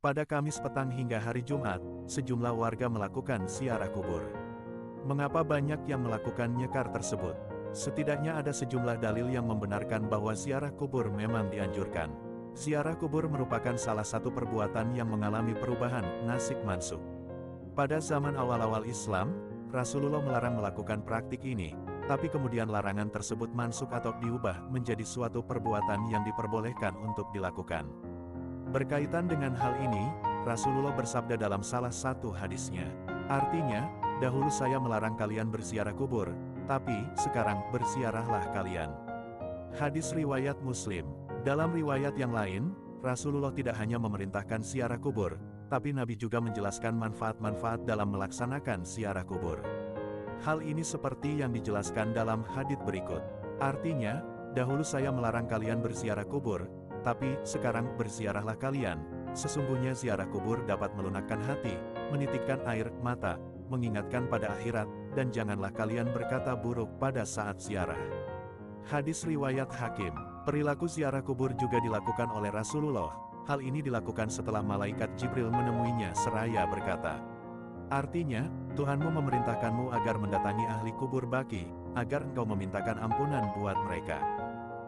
Pada Kamis petang hingga hari Jumat, sejumlah warga melakukan ziarah kubur. Mengapa banyak yang melakukan nyekar tersebut? Setidaknya ada sejumlah dalil yang membenarkan bahwa ziarah kubur memang dianjurkan. Ziarah kubur merupakan salah satu perbuatan yang mengalami perubahan nasik mansukh. Pada zaman awal-awal Islam, Rasulullah melarang melakukan praktik ini, tapi kemudian larangan tersebut mansukh atau diubah menjadi suatu perbuatan yang diperbolehkan untuk dilakukan. Berkaitan dengan hal ini, Rasulullah bersabda dalam salah satu hadisnya, artinya, dahulu saya melarang kalian berziarah kubur, tapi sekarang berziarahlah kalian. Hadis riwayat Muslim. Dalam riwayat yang lain, Rasulullah tidak hanya memerintahkan ziarah kubur, tapi Nabi juga menjelaskan manfaat-manfaat dalam melaksanakan ziarah kubur. Hal ini seperti yang dijelaskan dalam hadits berikut. Artinya, dahulu saya melarang kalian berziarah kubur, tapi sekarang berziarahlah kalian. Sesungguhnya ziarah kubur dapat melunakkan hati, menitikkan air mata, mengingatkan pada akhirat, dan janganlah kalian berkata buruk pada saat ziarah. Hadis riwayat Hakim. Perilaku ziarah kubur juga dilakukan oleh Rasulullah. Hal ini dilakukan setelah malaikat Jibril menemuinya seraya berkata, artinya, Tuhanmu memerintahkanmu agar mendatangi ahli kubur baki, agar engkau memintakan ampunan buat mereka.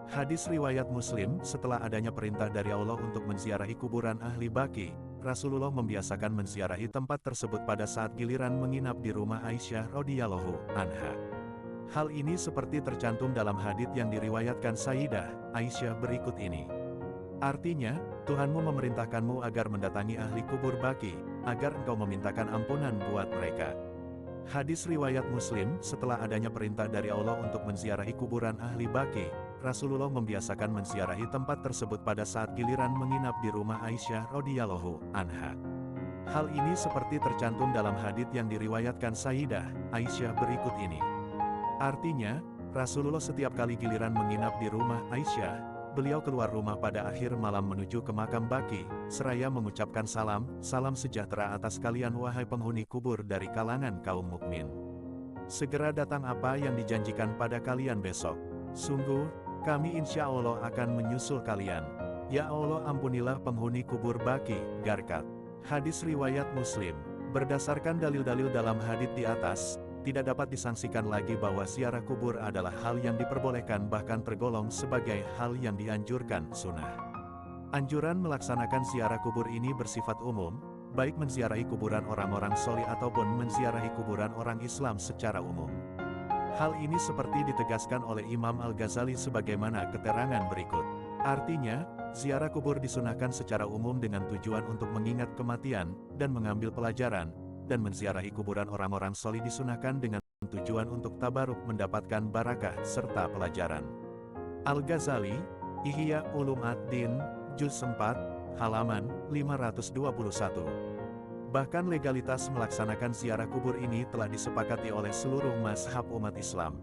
Hadis riwayat Muslim. Setelah adanya perintah dari Allah untuk menziarahi kuburan ahli baki, Rasulullah membiasakan menziarahi tempat tersebut pada saat giliran menginap di rumah Aisyah radhiyallahu anha. Hal ini seperti tercantum dalam hadits yang diriwayatkan Sayyidah Aisyah berikut ini. Artinya, Tuhanmu memerintahkanmu agar mendatangi ahli kubur baki, agar engkau memintakan ampunan buat mereka. Hadis riwayat Muslim. Setelah adanya perintah dari Allah untuk menziarahi kuburan ahli baki, Rasulullah membiasakan menziarahi tempat tersebut pada saat giliran menginap di rumah Aisyah radhiyallahu anha. Hal ini seperti tercantum dalam hadits yang diriwayatkan Sayyidah Aisyah berikut ini. Artinya, Rasulullah setiap kali giliran menginap di rumah Aisyah, beliau keluar rumah pada akhir malam menuju ke makam baki, seraya mengucapkan salam sejahtera atas kalian wahai penghuni kubur dari kalangan kaum mukmin. Segera datang apa yang dijanjikan pada kalian besok. Sungguh, kami insya Allah akan menyusul kalian. Ya Allah ampunilah penghuni kubur baki, Garkat. Hadis riwayat Muslim. Berdasarkan dalil-dalil dalam hadits di atas, tidak dapat disangsikan lagi bahwa ziarah kubur adalah hal yang diperbolehkan bahkan tergolong sebagai hal yang dianjurkan sunnah. Anjuran melaksanakan ziarah kubur ini bersifat umum, baik menziarahi kuburan orang-orang soleh ataupun menziarahi kuburan orang Islam secara umum. Hal ini seperti ditegaskan oleh Imam Al-Ghazali sebagaimana keterangan berikut. Artinya, ziarah kubur disunahkan secara umum dengan tujuan untuk mengingat kematian dan mengambil pelajaran, dan menziarahi kuburan orang-orang soleh disunahkan dengan tujuan untuk tabaruk mendapatkan barakah serta pelajaran. Al-Ghazali, Ihya Ulumuddin, Juz 4, halaman 521. Bahkan legalitas melaksanakan ziarah kubur ini telah disepakati oleh seluruh mazhab umat Islam.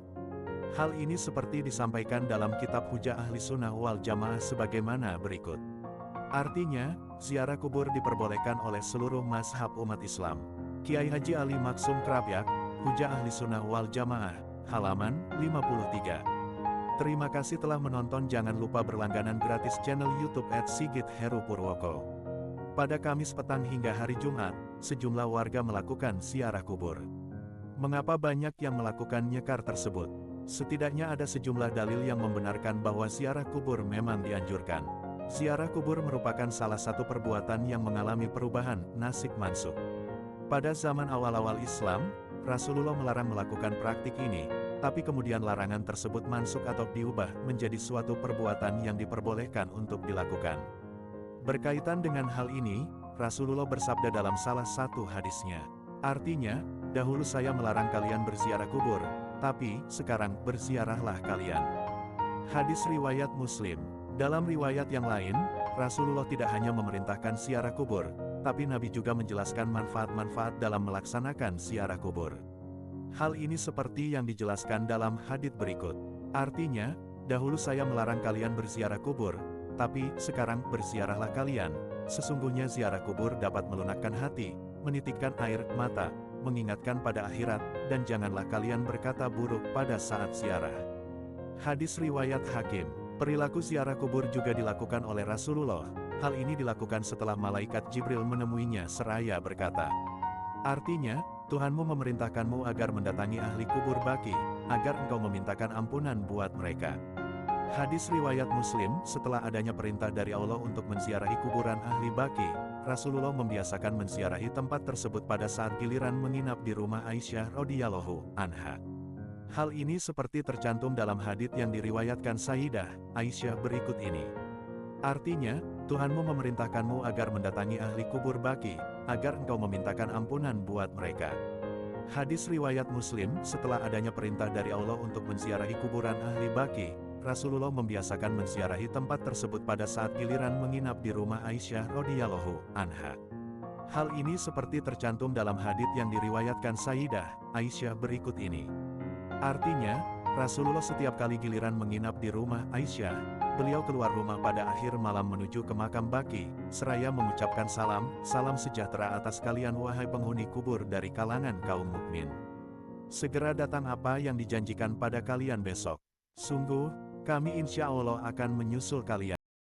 Hal ini seperti disampaikan dalam kitab Hujah Ahli Sunnah wal Jamaah sebagaimana berikut. Artinya, ziarah kubur diperbolehkan oleh seluruh mazhab umat Islam. Kiai Haji Ali Maksum Krapyak, Hujah Ahli Sunnah wal Jamaah, halaman 53. Terima kasih telah menonton. Jangan lupa berlangganan gratis channel YouTube @Sigit Heru Purwoko. Pada Kamis petang hingga hari Jumat, sejumlah warga melakukan ziarah kubur. Mengapa banyak yang melakukan nyekar tersebut? Setidaknya ada sejumlah dalil yang membenarkan bahwa ziarah kubur memang dianjurkan. Ziarah kubur merupakan salah satu perbuatan yang mengalami perubahan nasik mansukh. Pada zaman awal-awal Islam, Rasulullah melarang melakukan praktik ini, tapi kemudian larangan tersebut mansukh atau diubah menjadi suatu perbuatan yang diperbolehkan untuk dilakukan. Berkaitan dengan hal ini, Rasulullah bersabda dalam salah satu hadisnya, artinya, dahulu saya melarang kalian berziarah kubur, tapi sekarang berziarahlah kalian. Hadis riwayat Muslim. Dalam riwayat yang lain, Rasulullah tidak hanya memerintahkan ziarah kubur, tapi Nabi juga menjelaskan manfaat-manfaat dalam melaksanakan ziarah kubur. Hal ini seperti yang dijelaskan dalam hadits berikut. Artinya, dahulu saya melarang kalian berziarah kubur, tapi sekarang berziarahlah kalian. Sesungguhnya ziarah kubur dapat melunakkan hati, menitikkan air mata, mengingatkan pada akhirat, dan janganlah kalian berkata buruk pada saat ziarah. Hadis riwayat Hakim. Perilaku ziarah kubur juga dilakukan oleh Rasulullah. Hal ini dilakukan setelah malaikat Jibril menemuinya seraya berkata, artinya, Tuhanmu memerintahkanmu agar mendatangi ahli kubur Baqi, agar engkau memintakan ampunan buat mereka. Hadis riwayat Muslim, setelah adanya perintah dari Allah untuk menziarahi kuburan ahli Baqi, Rasulullah membiasakan menziarahi tempat tersebut pada saat giliran menginap di rumah Aisyah radhiyallahu anha. Hal ini seperti tercantum dalam hadits yang diriwayatkan Sayyidah Aisyah berikut ini. Artinya, Tuhanmu memerintahkanmu agar mendatangi ahli kubur Baqi, agar engkau memintakan ampunan buat mereka. Hadis riwayat Muslim, setelah adanya perintah dari Allah untuk menziarahi kuburan ahli Baqi, Rasulullah membiasakan menziarahi tempat tersebut pada saat giliran menginap di rumah Aisyah radhiyallahu anha. Hal ini seperti tercantum dalam hadits yang diriwayatkan Sayyidah Aisyah berikut ini. Artinya, Rasulullah setiap kali giliran menginap di rumah Aisyah, beliau keluar rumah pada akhir malam menuju ke makam Baqi, seraya mengucapkan salam sejahtera atas kalian wahai penghuni kubur dari kalangan kaum mukmin. Segera datang apa yang dijanjikan pada kalian besok. Sungguh, kami insya Allah akan menyusul kalian.